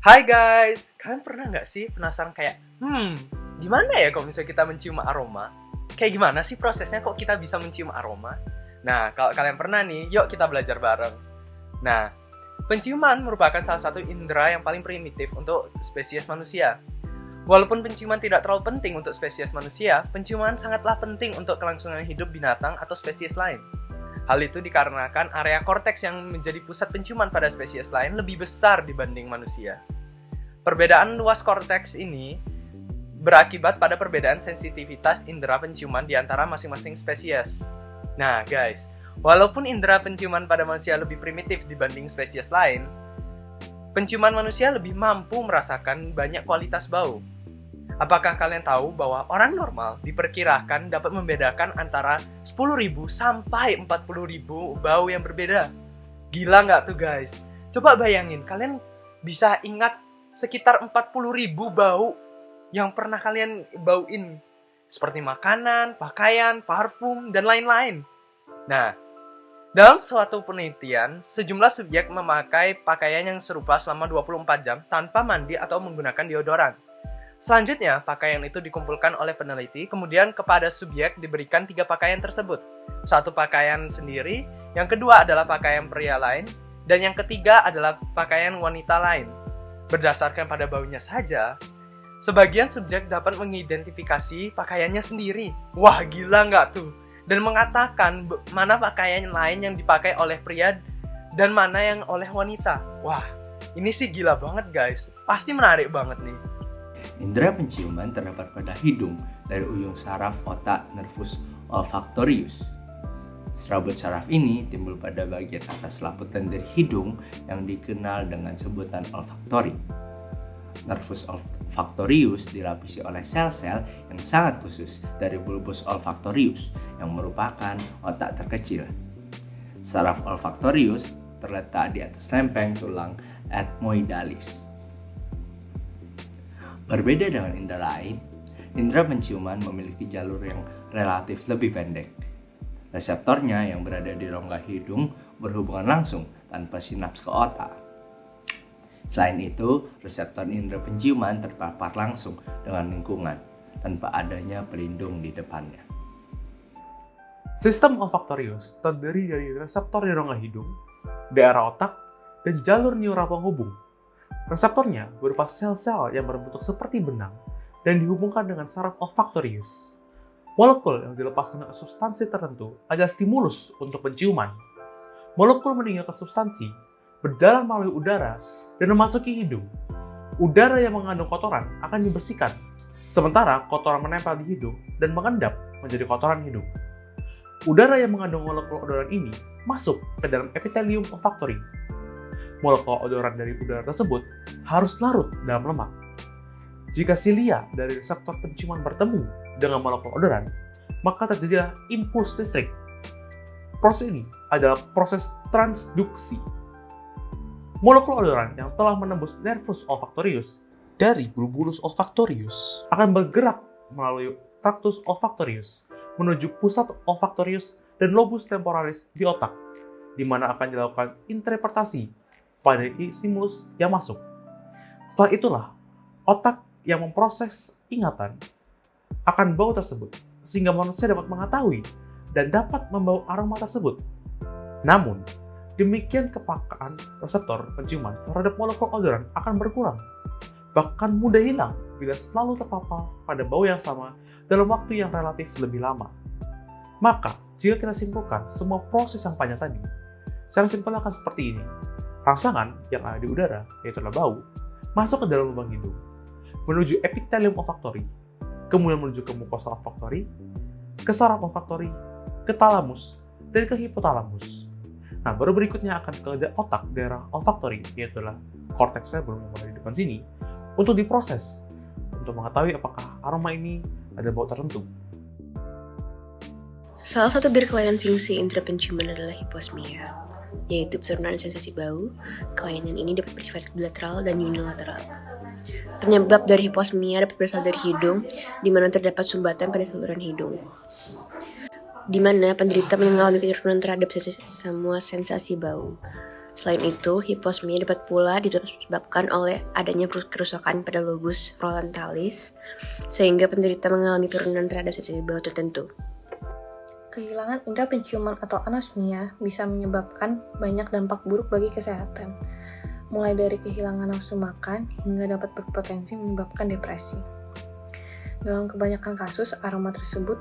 Hai guys, kalian pernah nggak sih penasaran kayak, gimana ya kalau misalnya kita mencium aroma? Kayak gimana sih prosesnya kok kita bisa mencium aroma? Nah, kalau kalian pernah nih, yuk kita belajar bareng. Nah, penciuman merupakan salah satu indera yang paling primitif untuk spesies manusia. Walaupun penciuman tidak terlalu penting untuk spesies manusia, penciuman sangatlah penting untuk kelangsungan hidup binatang atau spesies lain. Hal itu dikarenakan area korteks yang menjadi pusat penciuman pada spesies lain lebih besar dibanding manusia. Perbedaan luas korteks ini berakibat pada perbedaan sensitivitas indera penciuman di antara masing-masing spesies. Nah guys, walaupun indera penciuman pada manusia lebih primitif dibanding spesies lain, penciuman manusia lebih mampu merasakan banyak kualitas bau. Apakah kalian tahu bahwa orang normal diperkirakan dapat membedakan antara 10.000 sampai 40.000 bau yang berbeda? Gila nggak tuh guys? Coba bayangin, kalian bisa ingat sekitar 40.000 bau yang pernah kalian bauin. Seperti makanan, pakaian, parfum, dan lain-lain. Nah, dalam suatu penelitian, sejumlah subjek memakai pakaian yang serupa selama 24 jam tanpa mandi atau menggunakan deodoran. Selanjutnya, pakaian itu dikumpulkan oleh peneliti, kemudian kepada subjek diberikan 3 pakaian tersebut. Satu pakaian sendiri, yang kedua adalah pakaian pria lain, dan yang ketiga adalah pakaian wanita lain. Berdasarkan pada baunya saja, sebagian subjek dapat mengidentifikasi pakaiannya sendiri. Wah, gila nggak tuh? Dan mengatakan mana pakaian lain yang dipakai oleh pria dan mana yang oleh wanita. Wah, ini sih gila banget guys. Pasti menarik banget nih. Indera penciuman terdapat pada hidung dari ujung saraf otak nervus olfactorius. Serabut saraf ini timbul pada bagian atas lapisan dari hidung yang dikenal dengan sebutan olfaktori. Nervus olfactorius dilapisi oleh sel-sel yang sangat khusus dari bulbus olfactorius yang merupakan otak terkecil. Saraf olfactorius terletak di atas lempeng tulang ethmoidalis. Berbeda dengan indera lain, indera penciuman memiliki jalur yang relatif lebih pendek. Reseptornya yang berada di rongga hidung berhubungan langsung tanpa sinaps ke otak. Selain itu, reseptor indera penciuman terpapar langsung dengan lingkungan tanpa adanya pelindung di depannya. Sistem olfaktorius terdiri dari reseptor di rongga hidung, daerah otak, dan jalur neural penghubung. Reseptornya berupa sel-sel yang berbentuk seperti benang dan dihubungkan dengan saraf olfaktorius. Molekul yang dilepaskan dengan substansi tertentu adalah stimulus untuk penciuman. Molekul meninggalkan substansi, berjalan melalui udara, dan memasuki hidung. Udara yang mengandung kotoran akan dibersihkan, sementara kotoran menempel di hidung dan mengendap menjadi kotoran hidung. Udara yang mengandung molekul odoran ini masuk ke dalam epitelium olfaktori. Molekul odoran dari udara tersebut harus larut dalam lemak. Jika silia dari reseptor penciuman bertemu dengan molekul odoran, maka terjadilah impuls listrik. Proses ini adalah proses transduksi. Molekul odoran yang telah menembus nervus olfactorius dari bulbus olfactorius akan bergerak melalui tractus olfactorius menuju pusat olfactorius dan lobus temporalis di otak, di mana akan dilakukan interpretasi pada stimulus yang masuk. Setelah itulah, otak yang memproses ingatan akan bau tersebut, sehingga manusia dapat mengetahui dan dapat membau aroma tersebut. Namun, demikian kepekaan reseptor penciuman terhadap molekul odoran akan berkurang, bahkan mudah hilang bila selalu terpapar pada bau yang sama dalam waktu yang relatif lebih lama. Maka, jika kita simpulkan semua proses yang panjang tadi, secara simpel akan seperti ini. Rangsangan yang ada di udara, yaitu bau, masuk ke dalam lubang hidung, menuju epitelium olfaktori, kemudian menuju ke mukosa olfaktori, ke saraf olfaktori, ke talamus, dan ke hipotalamus. Nah, baru berikutnya akan ke otak daerah olfaktori, yaitu korteks cerebrum yang berada di depan sini, untuk diproses, untuk mengetahui apakah aroma ini ada bau tertentu. Salah satu dari kelainan fungsi indera penciuman adalah hiposmia, yaitu penurunan sensasi bau. Kelainan ini dapat bersifat bilateral dan unilateral. Penyebab dari hiposmia dapat berasal dari hidung, di mana terdapat sumbatan pada saluran hidung, di mana penderita mengalami penurunan terhadap semua sensasi bau. Selain itu, hiposmia dapat pula disebabkan oleh adanya kerusakan pada lobus frontalis, sehingga penderita mengalami penurunan terhadap sensasi bau tertentu. Kehilangan indera penciuman atau anosmia bisa menyebabkan banyak dampak buruk bagi kesehatan, mulai dari kehilangan nafsu makan hingga dapat berpotensi menyebabkan depresi. Dalam kebanyakan kasus, aroma tersebut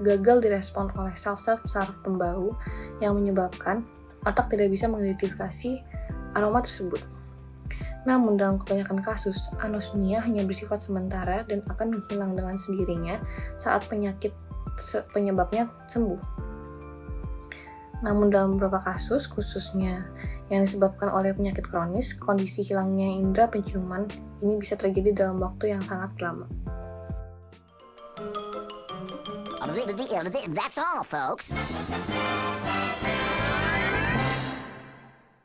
gagal direspon oleh sel-sel saraf pembau yang menyebabkan otak tidak bisa mengidentifikasi aroma tersebut. Namun dalam kebanyakan kasus, anosmia hanya bersifat sementara dan akan menghilang dengan sendirinya saat penyebabnya sembuh. Namun dalam beberapa kasus, khususnya yang disebabkan oleh penyakit kronis, kondisi hilangnya indera penciuman ini bisa terjadi dalam waktu yang sangat lama. That's all, folks.